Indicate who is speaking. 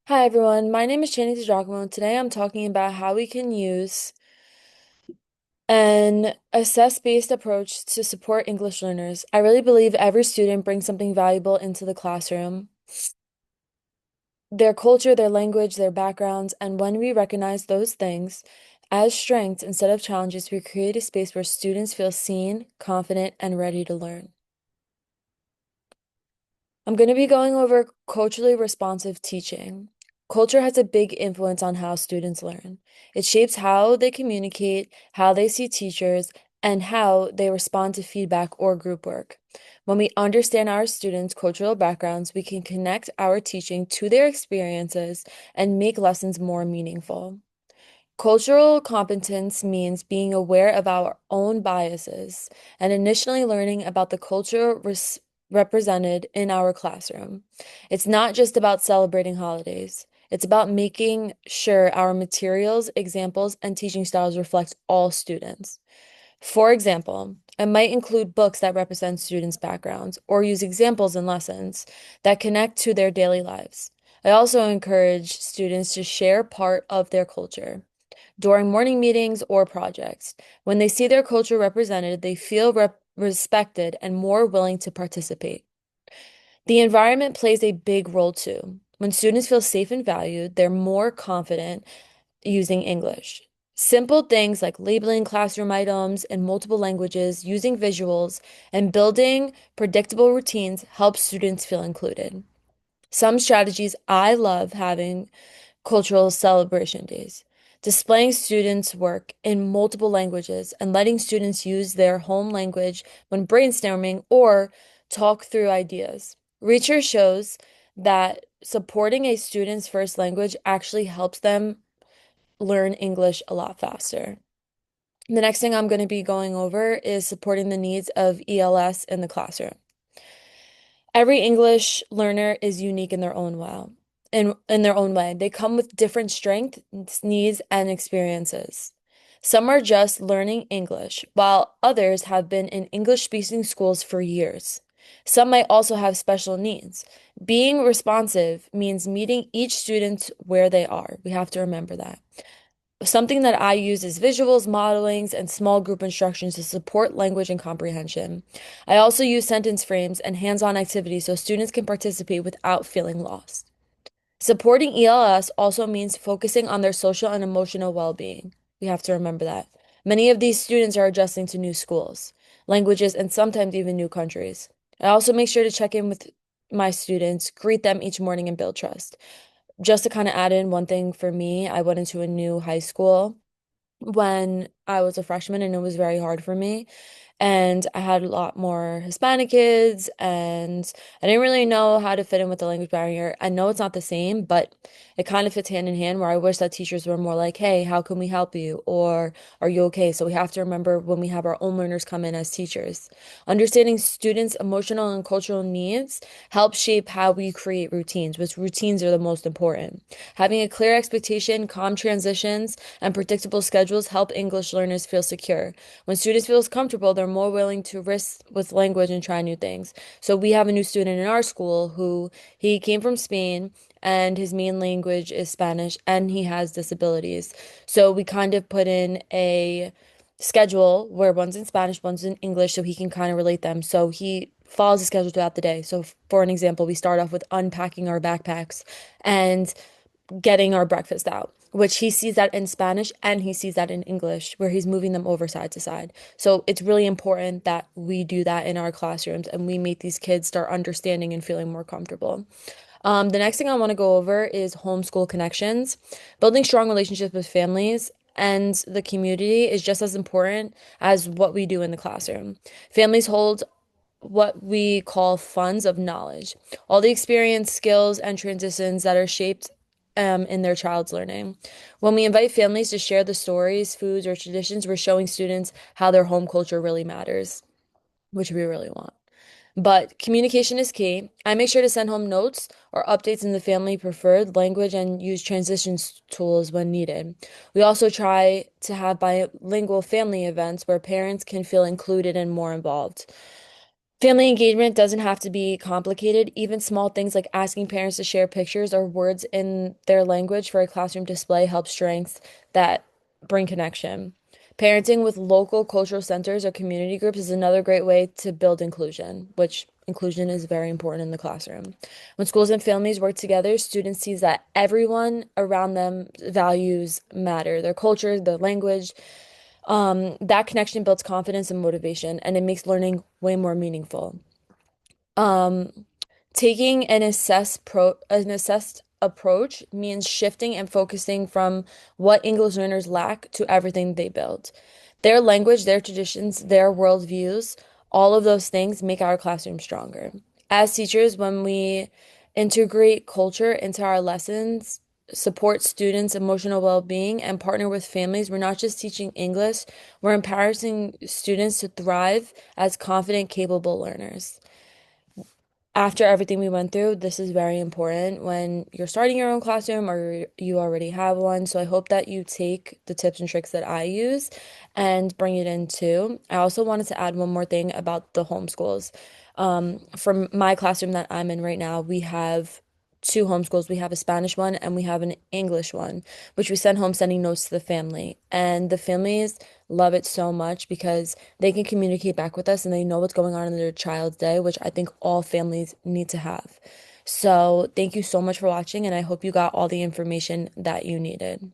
Speaker 1: Hi everyone, my name is Channing DiGiacomo, and today I'm talking about how we can use an assess-based approach to support English learners. I really believe every student brings something valuable into the classroom, their culture, their language, their backgrounds, and when we recognize those things as strengths instead of challenges, we create a space where students feel seen, confident, and ready to learn. I'm going to be going over culturally responsive teaching. Culture has a big influence on how students learn. It shapes how they communicate, how they see teachers, and how they respond to feedback or group work. When we understand our students' cultural backgrounds, we can connect our teaching to their experiences and make lessons more meaningful. Cultural competence means being aware of our own biases and initially learning about the culture represented in our classroom. It's not just about celebrating holidays. It's about making sure our materials, examples, and teaching styles reflect all students. For example, I might include books that represent students' backgrounds or use examples in lessons that connect to their daily lives. I also encourage students to share part of their culture during morning meetings or projects. When they see their culture represented, they feel respected and more willing to participate. The environment plays a big role too. When students feel safe and valued, they're more confident using English. Simple things like labeling classroom items in multiple languages, using visuals, and building predictable routines help students feel included. Some strategies I love having cultural celebration days, displaying students' work in multiple languages and letting students use their home language when brainstorming or talk through ideas. Research shows that supporting a student's first language actually helps them learn English a lot faster. The next thing I'm going to be going over is supporting the needs of ELS in the classroom. Every English learner is unique in their own way. In their own way. They come with different strengths, needs, and experiences. Some are just learning English, while others have been in English-speaking schools for years. Some might also have special needs. Being responsive means meeting each student where they are. We have to remember that. Something that I use is visuals, modelings, and small group instructions to support language and comprehension. I also use sentence frames and hands-on activities so students can participate without feeling lost. Supporting ELS also means focusing on their social and emotional well-being. We have to remember that. Many of these students are adjusting to new schools, languages, and sometimes even new countries. I also make sure to check in with my students, greet them each morning, and build trust. Just to kind of add in one thing for me, I went into a new high school when I was a freshman and it was very hard for me. And I had a lot more Hispanic kids, and I didn't really know how to fit in with the language barrier. I know it's not the same, but it kind of fits hand in hand where I wish that teachers were more like, hey, how can we help you? Or are you okay? So we have to remember when we have our own learners come in as teachers. Understanding students' emotional and cultural needs helps shape how we create routines, which routines are the most important. Having a clear expectation, calm transitions, and predictable schedules help English learners feel secure. When students feel comfortable, they're more willing to risk with language and try new things. So we have a new student in our school who he came from Spain and his main language is Spanish and he has disabilities. So we kind of put in a schedule where one's in Spanish, one's in English, so he can kind of relate them. So he follows the schedule throughout the day. So for an example, we start off with unpacking our backpacks and getting our breakfast out, which he sees that in Spanish and he sees that in English, where he's moving them over side to side. So it's really important that we do that in our classrooms and we make these kids start understanding and feeling more comfortable. The next thing I want to go over is homeschool connections. Building strong relationships with families and the community is just as important as what we do in the classroom. Families hold what we call funds of knowledge, all the experience, skills, and transitions that are shaped in their child's learning. When we invite families to share the stories, foods, or traditions, we're showing students how their home culture really matters, which we really want. But communication is key. I make sure to send home notes or updates in the family preferred language and use transition tools when needed. We also try to have bilingual family events where parents can feel included and more involved. Family engagement doesn't have to be complicated. Even small things like asking parents to share pictures or words in their language for a classroom display help strengths that bring connection. Parenting with local cultural centers or community groups is another great way to build inclusion, which inclusion is very important in the classroom. When schools and families work together, students see that everyone around them values matter, their culture, their language, that connection builds confidence and motivation, and it makes learning way more meaningful. Um, Taking an assessed approach means shifting and focusing from what English learners lack to everything they build. Their language, their traditions, their worldviews, all of those things make our classroom stronger. As teachers, when we integrate culture into our lessons, support students' emotional well-being, and partner with families, we're not just teaching English, we're empowering students to thrive as confident, capable learners. After everything we went through, this is very important when you're starting your own classroom or you already have one. So I hope that you take the tips and tricks that I use and bring it in too. I also wanted to add one more thing about the homeschools. From my classroom that I'm in right now, we have two homeschools. We have a Spanish one and we have an English one, which we send home sending notes to the family. And the families love it so much because they can communicate back with us and they know what's going on in their child's day, which I think all families need to have. So, thank you so much for watching, and I hope you got all the information that you needed.